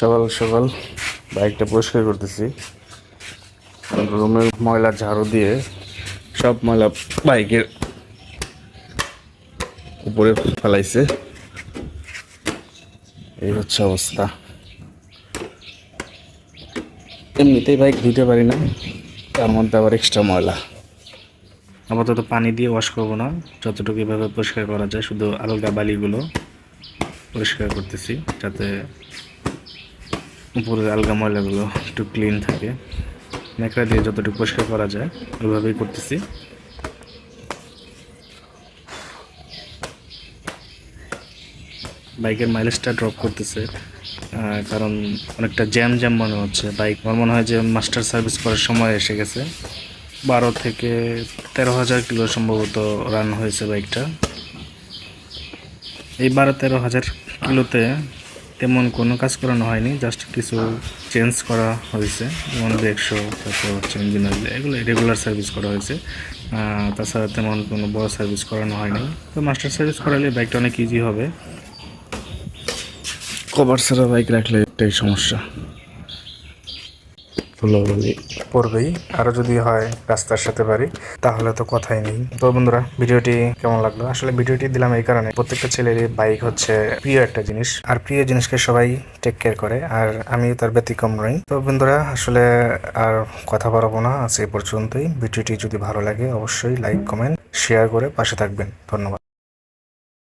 সকাল সকাল বাইকটা পরিষ্কার করতেছি। রুমের ময়লা ঝাড়ু দিয়ে সব ময়লা বাইকের উপরে ফেলাইছে। এই হচ্ছে অবস্থা। এমনিতেই বাইক ধুতে পারি না, তার মধ্যে আবার এক্সট্রা ময়লা। আপাতত পানি দিয়ে ওয়াশ করবো না, যতটুকু এভাবে পরিষ্কার করা যায় শুধু আলগা বালিগুলো পরিষ্কার করতেছি, যাতে উপরের আলগা ময়লাগুলো একটু ক্লিন থাকে। ন্যাকড়া দিয়ে যতটুকু পরিষ্কার করা যায় ওইভাবেই করতেছি। বাইকের মাইলেজটা ড্রপ করতেছে, কারণ অনেকটা জ্যাম জ্যাম মনে হচ্ছে বাইক। আমার মনে হয় যে মাস্টার সার্ভিস করার সময় এসে গেছে। 12 থেকে 13,000 কিলো সম্ভবত রান হয়েছে বাইকটা। এই 12-13,000 কিলোতে তেমন কোনো কাজ করানো হয়নি, জাস্ট কিছু চেঞ্জ করা হয়েছে, যেমন ব্রেকশো, তারপর হচ্ছে ইঞ্জিন অয়েল, এগুলো রেগুলার সার্ভিস করা হয়েছে। তাছাড়া তেমন কোনো বড় সার্ভিস করানো হয়নি। তো মাস্টার সার্ভিস করালে বাইকটা অনেক ইজি হবে। কভার ছাড়া বাইক রাখলে একটাই সমস্যা, ধুলোবালি পড়বেই। আরও যদি হয় রাস্তার সাথে বাড়ি, তাহলে তো কথাই নেই। তো বন্ধুরা, ভিডিওটি কেমন লাগলো? আসলে ভিডিওটি দিলাম এই কারণে, প্রত্যেকটা ছেলেরই বাইক হচ্ছে প্রিয় একটা জিনিস, আর প্রিয় জিনিসকে সবাই টেক কেয়ার করে, আর আমি তার ব্যতিক্রম নই। তো বন্ধুরা, আসলে আর কথা বাড়াবো না, আজ এই পর্যন্তই। ভিডিওটি যদি ভালো লাগে অবশ্যই লাইক, কমেন্ট, শেয়ার করে পাশে থাকবেন। ধন্যবাদ।